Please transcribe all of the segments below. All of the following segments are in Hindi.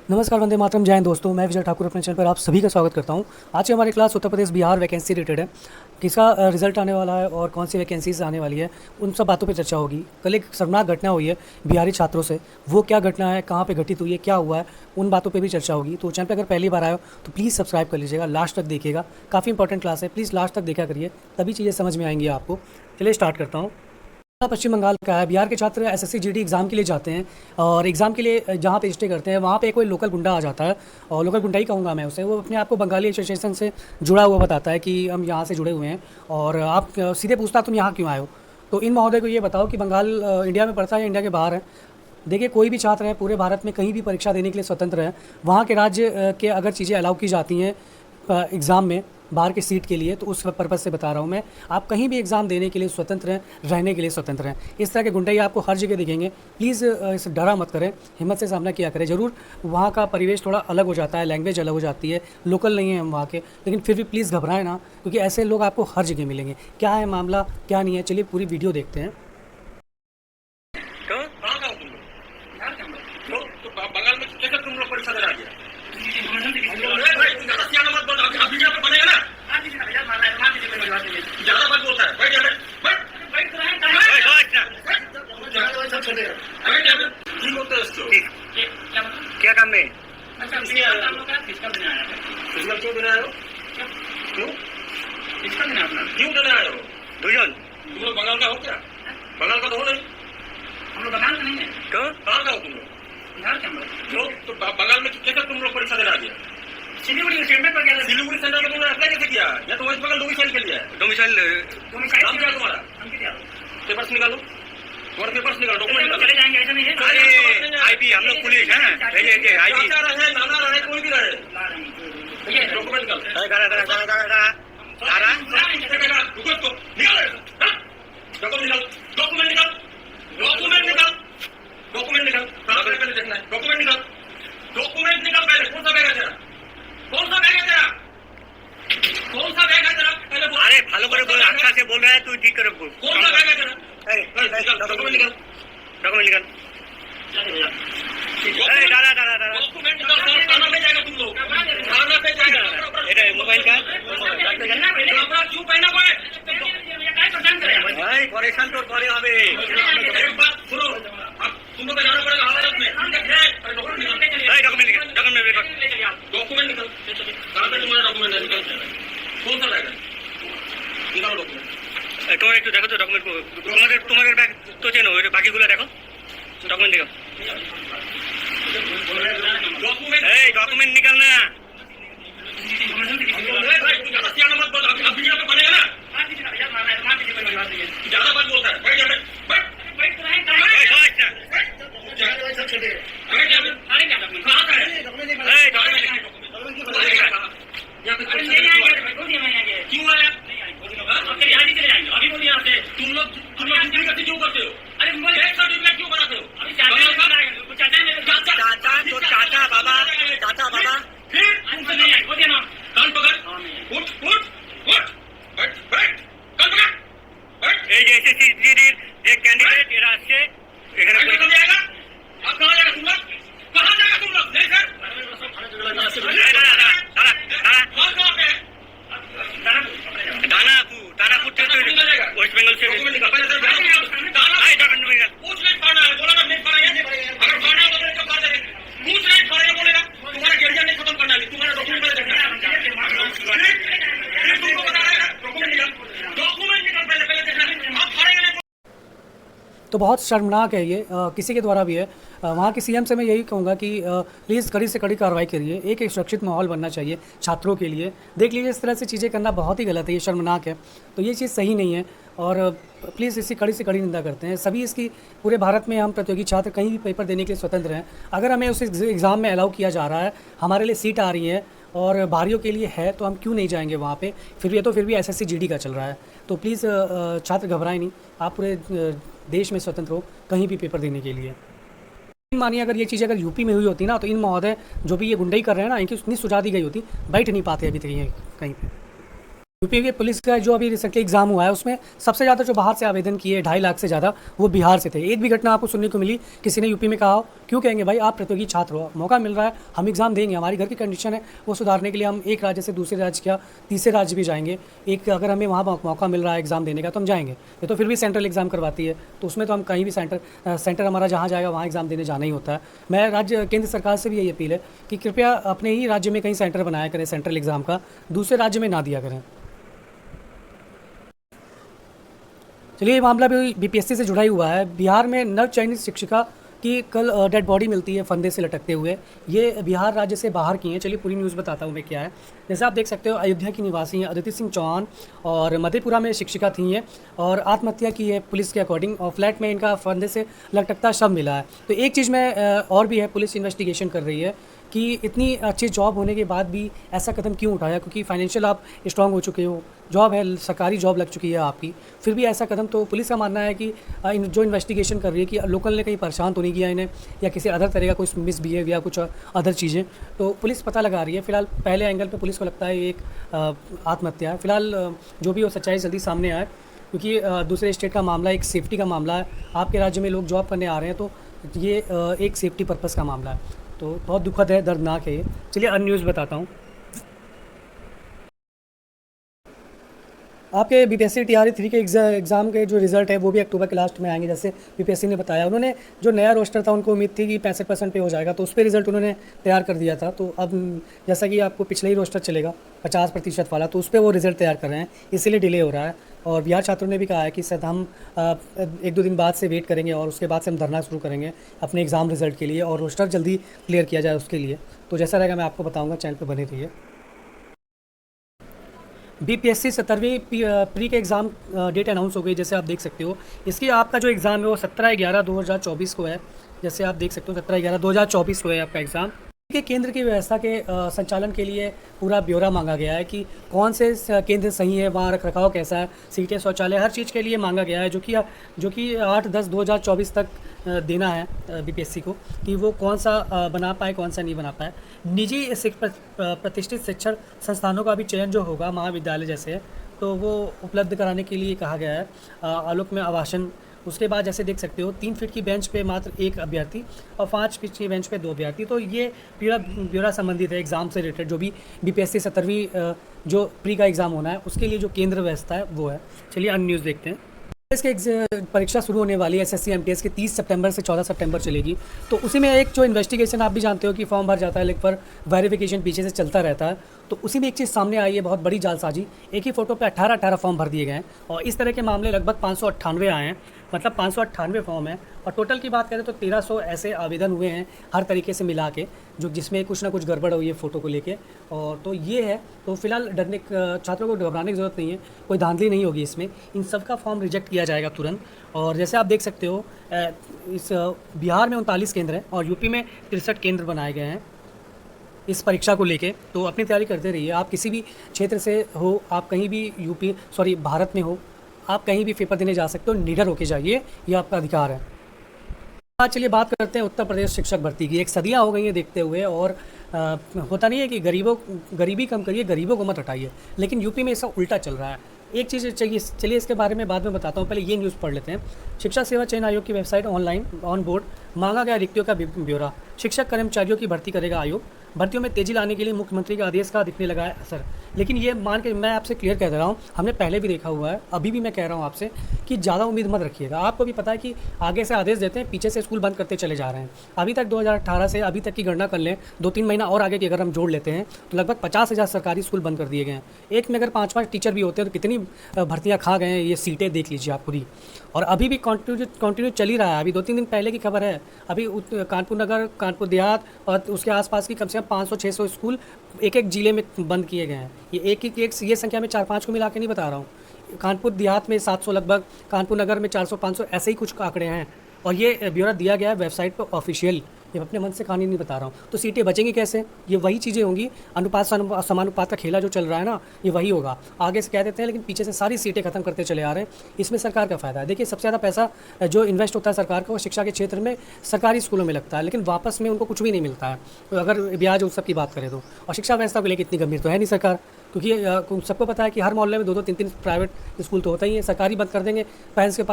नमस्कार, वंदे मातरम, जय हिंद दोस्तों। मैं विजय ठाकुर अपने चैनल पर आप सभी का स्वागत करता हूं। आज की हमारी class Uttar Pradesh Bihar vacancy related है। किसका रिजल्ट आने वाला है और कौन सी वैकेंसीज आने वाली है, उन सब बातों पे चर्चा होगी। कल एक शर्मनाक घटना हुई है बिहारी छात्रों से, वो क्या घटना है, कहाँ पे घटित हुई है, क्या हुआ है, उन बातों पे भी चर्चा होगी। तो चैनल पर अगर पहली बार आए हो तो प्लीज़ सब्सक्राइब कर लीजिएगा, लास्ट तक देखिएगा। काफ़ी इंपॉर्टेंट क्लास है, प्लीज़ लास्ट तक देखा करिए, तभी चीज़ें समझ में आएंगी आपको। चलिए स्टार्ट करता हूँ। पश्चिम बंगाल का है। बिहार के छात्र एसएससी जीडी एग्ज़ाम के लिए जाते हैं और एग्ज़ाम के लिए जहाँ पे स्टे करते हैं वहाँ पे कोई लोकल गुंडा आ जाता है, और लोकल गुंडा ही कहूँगा मैं उसे। वो अपने आप को बंगाली एसोसिएशन से जुड़ा हुआ बताता है कि हम यहाँ से जुड़े हुए हैं, और आप सीधे पूछता तुम यहाँ क्यों आए हो। तो इन महोदय को ये बताओ कि बंगाल इंडिया में पड़ता है या इंडिया के बाहर है। देखिए, कोई भी छात्र है पूरे भारत में कहीं भी परीक्षा देने के लिए स्वतंत्र है। वहाँ के राज्य के अगर चीज़ें अलाउ की जाती हैं एग्ज़ाम में बाहर की सीट के लिए, तो उस पर्पज़ से बता रहा हूँ मैं। आप कहीं भी एग्ज़ाम देने के लिए स्वतंत्र हैं, रहने के लिए स्वतंत्र हैं। इस तरह के गुंडे आपको हर जगह दिखेंगे। प्लीज़ इस डरा मत करें, हिम्मत से सामना किया करें। ज़रूर वहाँ का परिवेश थोड़ा अलग हो जाता है, लैंग्वेज अलग हो जाती है, लोकल नहीं है हम वहाँ के, लेकिन फिर भी प्लीज़ घबराएं ना, क्योंकि ऐसे लोग आपको हर जगह मिलेंगे। क्या है मामला, क्या नहीं है, चलिए पूरी वीडियो देखते हैं। तो बंगाल में कैसे तुम लोग परीक्षा दे रहा है? बनेगा ना, ज्यादा बात बोलता है। क्या काम में क्यों देना आयो? क्यों देना आयो? तुम लोग बंगाल का हो क्या? बंगाल का तो हो नहीं। हम लोग बंगाल का नहीं है। क्यों? कहाँ का हो तुम लोग? बिहार के हम लोग। तो बंगाल में कैसे तुम लोग परीक्षा दे रहा है? सिलीगुड़ी सेंटर पर गया। सिलीगुड़ी सेंटर में तुमने अप्लाई कैसे किया? या तो वेस्ट बंगाल डोमिसाइल के लिए? डोमिसाइल नाम क्या तुम्हारा? पेपर्स निकालो, तुम्हारे पेपर्स निकालो, डॉक्यूमेंट निकालो। चले जाएंगे, ऐसा नहीं है। अरे आईपी, हम लोग पुलिस हैं। आईपी रहे, नाना रहे, कोई भी रहे, डॉक्यूमेंट निकालो। डॉक्यूमेंट निकाल, डॉक्यूमेंट निकाल, डॉक्यूमेंट निकाल। कहाँ पे पहले देखना है? डॉक्यूमेंट निकाल, डॉक्यूमेंट निकाल पहले। कौन सा बैग है तेरा? कौन सा बैग है तेरा? कौन सा बैग है तेरा? पहले बोल। अरे ভালো করে बोल, अच्छा से बोल रहा है तू, ठीक करे बोल। कौन सा बैग है तेरा? डॉक्यूमेंट निकाल, डॉक्यूमेंट निकाल। डॉक्यूमेंट निकाल। थाना पे जाएगा तुम लोग, थाना पे जाएगा। এটা মোবাইল का कपड़ा क्यों पहना हुआ है? भाई परेशान तो करे হবে। एक बात सुनो, अब तुम लोग को जाना पड़ेगा अदालत में। डॉक्यूमेंट निकाल, डॉक्यूमेंट निकाल, डॉक्यूमेंट निकाल। डॉक्यूमेंट निकाल। कहाँ पे तुम्हारा डॉक्यूमेंट है? निकाल। कौन सा बैग है? निकालो डॉक्यूमेंट। তোমার একটু দেখো তো ডকুমেন্ট, তোমাদের ব্যাগ তো চেনো, ওই বাকিগুলো দেখো। ডকুমেন্ট নিকাল, डॉक्यूमेंट। এই ডকুমেন্ট নিকাল না। ज्यादा सियाना मत बोल, अभी वीडियो पे बनेगा ना। ज्यादा बात बोलता है। बैठ जा, बैठ। এই সবাই না। बैठ जा। कहाँ का है? এই ডকুমেंट নিকাল। यहाँ पे क्यों आया? तुम लोग डुप्लीकेट क्यों करते हो? एक सर्टिफिकेट क्यों बनाते हो? चाचा तो चाचा बाबा, चाचा बाबा। फिर कान पकड़, उठ उठ उठ, बैठ बैठ, कान पकड़, बैठ। এই যে এসএসসি জিডির যে ক্যান্ডিডেট এরা আসছে এখানে। कहाँ जाएगा? आप कहाँ जाएगा तुम लोग? कहाँ जाएगा तुम लोग? नहीं सर, और कहाँ पे है? दानापुर से वेस्ट बंगाल से। डॉक्यूमेंट निकाल, पहले सर डॉक्यूमेंट निकाल। पूछ नहीं पढ़ना है, बोला ना नहीं पढ़ा है। अगर पढ़ना है तो मेरे को पढ़ देंगे। पूछ नहीं पढ़ेगा बोलेगा, तुम्हारा करियर नहीं खत्म करना है, तुम्हारा डॉक्यूमेंट पहले देखना है। फिर तुमको बता रहेगा डॉक्यूमेंट निकाल, डॉक्यूमेंट निकाल पहले, पहले देखना है। आप पढ़ेंगे नहीं। तो बहुत शर्मनाक है ये, किसी के द्वारा भी है। वहाँ के सीएम से मैं यही कहूँगा कि प्लीज़ कड़ी से कड़ी कार्रवाई करिए। एक सुरक्षित माहौल बनना चाहिए छात्रों के लिए। देख लीजिए, इस तरह से चीज़ें करना बहुत ही गलत है, ये शर्मनाक है। तो ये चीज़ सही नहीं है, और प्लीज़ इसकी कड़ी से कड़ी निंदा करते हैं सभी इसकी। पूरे भारत में हम प्रतियोगी छात्र कहीं भी पेपर देने के लिए स्वतंत्र हैं। अगर हमें उस एग्ज़ाम में अलाउ किया जा रहा है, हमारे लिए सीट आ रही है और बाहरियों के लिए है, तो हम क्यों नहीं जाएंगे वहाँ पे। फिर भी एसएससी जीडी का चल रहा है। तो प्लीज़ छात्र घबराएं नहीं, आप पूरे देश में स्वतंत्र हो कहीं भी पेपर देने के लिए। मानिए अगर ये चीज़ अगर यूपी में हुई होती ना, तो इन महोदय जो भी ये गुंडई कर रहे हैं ना, इनकी उतनी सुझा दी गई होती, बैठ नहीं पाते अभी तक कहीं पे। यूपी के पुलिस का जो अभी रिसेंटली एग्जाम हुआ है उसमें सबसे ज़्यादा जो बाहर से आवेदन किए 2.5 लाख से ज़्यादा वो बिहार से थे। एक भी घटना आपको सुनने को मिली किसी ने यूपी में कहा हो? क्यों कहेंगे भाई, आप प्रतियोगी छात्र हो, मौका मिल रहा है, हम एग्ज़ाम देंगे, हमारी घर की कंडीशन है वो सुधारने के लिए हम एक राज्य से दूसरे राज्य क्या तीसरे राज्य भी जाएंगे। एक अगर हमें वहाँ मौका मिल रहा है एग्ज़ाम देने का तो हम जाएंगे। ये तो फिर भी सेंट्रल एग्ज़ाम करवाती है तो उसमें तो हम कहीं भी सेंटर हमारा जहाँ जाएगा वहाँ एग्ज़ाम देने जाना ही होता है। मैं केंद्र सरकार से भी यही अपील है कि कृपया अपने ही राज्य में कहीं सेंटर बनाया करें सेंट्रल एग्ज़ाम का, दूसरे राज्य में ना दिया करें। चलिए, ये मामला भी बीपीएससी से जुड़ा ही हुआ है। बिहार में नव चयनित शिक्षिका की कल डेड बॉडी मिलती है फंदे से लटकते हुए। ये बिहार राज्य से बाहर की हैं। चलिए पूरी न्यूज़ बताता हूँ मैं क्या है। जैसे आप देख सकते हो, अयोध्या की निवासी हैं अदिति सिंह चौहान और मधेपुरा में शिक्षिका थी हैं और आत्महत्या की है पुलिस के अकॉर्डिंग, और फ्लैट में इनका फंदे से लटकता शव मिला है। तो एक चीज़ में और भी है, पुलिस इन्वेस्टिगेशन कर रही है कि इतनी अच्छी जॉब होने के बाद भी ऐसा कदम क्यों उठाया, क्योंकि फाइनेंशियल आप स्ट्रांग हो चुके हो, जॉब है, सरकारी जॉब लग चुकी है आपकी, फिर भी ऐसा कदम। तो पुलिस का मानना है कि जो इन्वेस्टिगेशन कर रही है कि लोकल ने कहीं परेशान तो नहीं किया इन्हें या किसी अदर तरह का कुछ मिसबिहेव या कुछ अदर चीज़ें, तो पुलिस पता लगा रही है। फिलहाल पहले एंगल पे पुलिस को लगता है एक आत्महत्या है। फिलहाल जो भी हो सच्चाई जल्दी सामने आए, क्योंकि दूसरे स्टेट का मामला, एक सेफ्टी का मामला है। आपके राज्य में लोग जॉब करने आ रहे हैं तो ये एक सेफ्टी पर्पज़ का मामला है। तो बहुत दुखद है, दर्दनाक है ये। चलिए अन्य न्यूज़ बताता हूँ। आपके बीपीएससी टीआरई 3 के एग्ज़ाम के जो रिज़ल्ट है वो भी अक्टूबर के लास्ट में आएंगे, जैसे बीपीएससी ने बताया। उन्होंने जो नया रोस्टर था उनको उम्मीद थी कि 65% पे हो जाएगा, तो उस पर रिज़ल्ट उन्होंने तैयार कर दिया था। तो अब जैसा कि आपको पिछले ही रोस्टर चलेगा 50% वाला, तो उस पर वो रिज़ल्ट तैयार कर रहे हैं, इसीलिए डिले हो रहा है। और बिहार छात्रों ने भी कहा है कि सर हम 1-2 दिन बाद से वेट करेंगे और उसके बाद से हम धरना शुरू करेंगे अपने एग्ज़ाम रिज़ल्ट के लिए, और रोस्टर जल्दी क्लियर किया जाए उसके लिए। तो जैसा रहेगा मैं आपको बताऊँगा, चैनल पर बने रहिए। बीपीएससी 17वीं प्री के एग्ज़ाम डेट अनाउंस हो गई, जैसे आप देख सकते हो। इसकी आपका जो एग्ज़ाम है वो 17/11/2024 को है। जैसे आप देख सकते हो 17/11/2024 को है आपका एग्ज़ाम। के केंद्र की व्यवस्था के संचालन के लिए पूरा ब्यौरा मांगा गया है कि कौन से केंद्र सही है, वहाँ रखरखाव कैसा है, सीटें, शौचालय, हर चीज़ के लिए मांगा गया है, जो कि 8/10/2024 तक देना है बीपीएससी को कि वो कौन सा बना पाए, कौन सा नहीं बना पाए। निजी प्रतिष्ठित शिक्षण संस्थानों का भी चयन जो होगा, महाविद्यालय जैसे, तो वो उपलब्ध कराने के लिए कहा गया है। आलोक में आवासन, उसके बाद जैसे देख सकते हो 3 फीट की बेंच पे मात्र 1 अभ्यर्थी और 5 फीट की बेंच पे 2 अभ्यर्थी। तो ये ब्यौरा संबंधित है एग्ज़ाम से रिलेटेड, जो भी बीपीएससी 17वीं जो प्री का एग्ज़ाम होना है उसके लिए जो केंद्र व्यवस्था है वो है। चलिए अन्य न्यूज़ देखते हैं। इसके परीक्षा शुरू होने वाली है एसएससी एमटीएस की 30 सितंबर से 14 सितंबर चलेगी। तो उसी में एक जो इन्वेस्टिगेशन, आप भी जानते हो कि फॉर्म भर जाता है लेकिन पर वेरिफिकेशन पीछे से चलता रहता है, तो उसी में एक चीज़ सामने आई है, बहुत बड़ी जालसाजी। एक ही फ़ोटो पे 18 फॉर्म भर दिए गए हैं और इस तरह के मामले लगभग 598 आए हैं, मतलब 598 फॉर्म है। और टोटल की बात करें तो 1300 ऐसे आवेदन हुए हैं हर तरीके से मिला के, जो जिसमें कुछ ना कुछ गड़बड़ हुई है फ़ोटो को लेके। और तो ये है, तो फिलहाल छात्रों को घबराने की ज़रूरत नहीं है, कोई धांधली नहीं होगी इसमें। इन सब का फॉर्म रिजेक्ट किया जाएगा तुरंत। और जैसे आप देख सकते हो इस बिहार में 39 केंद्र हैं और यूपी में 63 केंद्र बनाए गए हैं इस परीक्षा को लेके। तो अपनी तैयारी करते रहिए। आप किसी भी क्षेत्र से हो, आप कहीं भी भारत में हो, आप कहीं भी पेपर देने जा सकते हो, निडर होके जाइए, ये आपका अधिकार है। आज चलिए बात करते हैं उत्तर प्रदेश शिक्षक भर्ती की। 1 सदियाँ हो गई हैं देखते हुए, और होता नहीं है कि गरीबी कम करिए, गरीबों को मत हटाइए, लेकिन यूपी में इसका उल्टा चल रहा है। एक चीज़ चाहिए, चलिए इसके बारे में बाद में बताता हूँ, पहले ये न्यूज़ पढ़ लेते हैं। शिक्षा सेवा चयन आयोग की वेबसाइट ऑनलाइन ऑन बोर्ड, मांगा गया रिक्तियों का ब्यौरा। शिक्षक कर्मचारियों की भर्ती करेगा आयोग। भर्तियों में तेजी लाने के लिए मुख्यमंत्री के आदेश का दिखने लगा है असर। लेकिन ये मान के मैं आपसे क्लियर कह दे रहा हूँ, हमने पहले भी देखा हुआ है, अभी भी मैं कह रहा हूँ आपसे कि ज़्यादा उम्मीद मत रखिएगा। आपको भी पता है कि आगे से आदेश देते हैं, पीछे से स्कूल बंद करते चले जा रहे हैं। अभी तक 2018 से अभी तक की गणना कर लें, 2-3 महीना और आगे की अगर हम जोड़ लेते हैं तो लगभग 50,000 सरकारी स्कूल बंद कर दिए गए हैं। एक में अगर 5-5 टीचर भी होते हैं तो कितनी भर्तियाँ खा गए हैं, ये सीटें देख लीजिए आप खुद ही। और अभी भी कंटिन्यू चल ही रहा है। अभी 2-3 दिन पहले की खबर है, अभी कानपुर नगर, कानपुर देहात और उसके आसपास की कम से कम 500-600 स्कूल एक जिले में बंद किए गए हैं। ये एक ये संख्या में 4-5 को मिला के नहीं बता रहा हूँ। कानपुर देहात में 700 लगभग, कानपुर नगर में 400-500 ऐसे ही कुछ आंकड़े हैं। और ये ब्यौरा दिया गया है वेबसाइट पर ऑफिशियल, ये अपने मन से कहानी नहीं बता रहा हूँ। तो सीटें बचेंगी कैसे? ये वही चीज़ें होंगी, अनुपात समानुपात का खेला जो चल रहा है ना, ये वही होगा। आगे से कह देते हैं लेकिन पीछे से सारी सीटें खत्म करते चले आ रहे हैं। इसमें सरकार का फ़ायदा है। देखिए, सबसे ज़्यादा पैसा जो इन्वेस्ट होता है सरकार का वो शिक्षा के क्षेत्र में सरकारी स्कूलों में लगता है, लेकिन वापस में उनको कुछ भी नहीं मिलता है, तो अगर ब्याज उस सब की बात करें तो। और शिक्षा व्यवस्था को लेकर इतनी गंभीर तो है नहीं सरकार, क्योंकि सबको पता है कि हर मोहल्ले में 2-2, 3-3 प्राइवेट स्कूल तो होता ही है। सरकारी बंद कर देंगे, पेरेंट्स के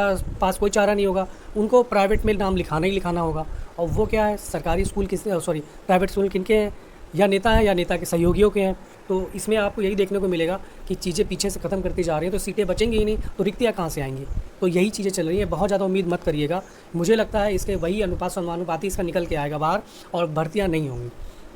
पास कोई चारा नहीं होगा, उनको प्राइवेट में नाम लिखाना ही लिखाना होगा। और वो क्या है, सरकारी स्कूल प्राइवेट स्कूल किनके हैं? या नेता हैं या नेता के सहयोगियों के हैं। तो इसमें आपको यही देखने को मिलेगा कि चीज़ें पीछे से ख़त्म करती जा रही हैं, तो सीटें बचेंगी ही नहीं, तो रिक्तियाँ कहाँ से आएंगी? तो यही चीज़ें चल रही हैं। बहुत ज़्यादा उम्मीद मत करिएगा, मुझे लगता है इसके वही अनुपात समानुपाती इसका निकल के आएगा बाहर, और भर्तियाँ नहीं होंगी।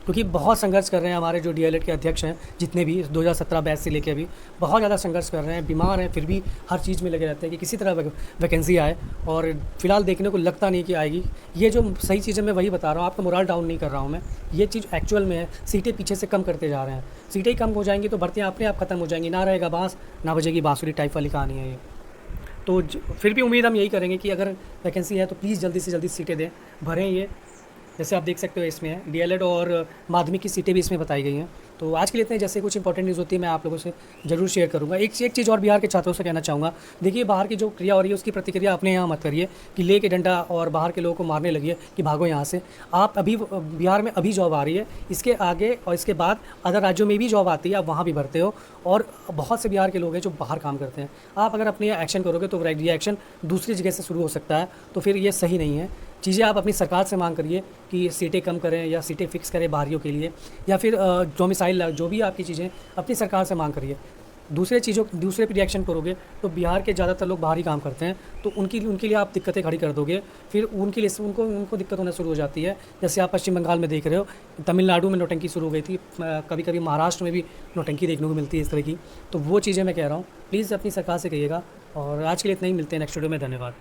क्योंकि बहुत संघर्ष कर रहे हैं हमारे जो डीएलएड के अध्यक्ष हैं, जितने भी 2017 बैच से लेके अभी बहुत ज़्यादा संघर्ष कर रहे हैं, बीमार हैं, फिर भी हर चीज़ में लगे रहते हैं कि किसी तरह वैकेंसी आए, और फिलहाल देखने को लगता नहीं कि आएगी। ये जो सही चीज़ें मैं वही बता रहा हूँ, आपका मोरल डाउन नहीं कर रहा हूँ मैं, ये चीज़ एक्चुअल में है। सीटें पीछे से कम करते जा रहे हैं, सीटें ही कम हो जाएंगी तो भर्तियाँ अपने आप खत्म हो जाएंगी, ना रहेगा बाँस ना बजेगी बाँसुरी टाइप वाली कहानी है ये। तो फिर भी उम्मीद हम यही करेंगे कि अगर वैकेंसी है तो प्लीज़ जल्दी से जल्दी सीटें दें, भरें ये। जैसे आप देख सकते हो इसमें है डीएलएड और माध्यमिक की सीटें भी इसमें बताई गई हैं। तो आज के लिए इतने, जैसे कुछ इंपॉर्टेंट न्यूज़ होती है मैं आप लोगों से ज़रूर शेयर करूँगा। एक चीज़ और बिहार के छात्रों से कहना चाहूँगा, देखिए बाहर की जो क्रिया हो रही है उसकी प्रतिक्रिया अपने यहाँ मत करिए कि ले के डंडा और बाहर के लोगों को मारने लगिए कि भागो यहाँ से। आप अभी बिहार में अभी जॉब आ रही है, इसके आगे और इसके बाद अदर राज्यों में भी जॉब आती है, आप वहाँ भी भरते हो, और बहुत से बिहार के लोग हैं जो बाहर काम करते हैं। आप अगर अपने एक्शन करोगे तो रिएक्शन दूसरी जगह से शुरू हो सकता है, तो फिर ये सही नहीं है। चीज़ें आप अपनी सरकार से मांग करिए कि सीटें कम करें या सीटें फिक्स करें बाहरियों के लिए, या फिर डोमिसाइल जो भी आपकी चीज़ें अपनी सरकार से मांग करिए। दूसरे पे रिएक्शन करोगे तो बिहार के ज़्यादातर लोग बाहर ही काम करते हैं, तो उनके लिए आप दिक्कतें खड़ी कर दोगे, फिर उनके लिए उनको दिक्कत होना शुरू हो जाती है। जैसे आप पश्चिम बंगाल में देख रहे हो, तमिलनाडु में नौटंकी शुरू हो गई थी, कभी कभी महाराष्ट्र में भी नौटंकी देखने को मिलती है इस तरह की। तो वो चीज़ें मैं कह रहा हूँ, प्लीज़ अपनी सरकार से कहिएगा। और आज के लिए इतना ही, मिलते हैं नेक्स्ट वीडियो में, धन्यवाद।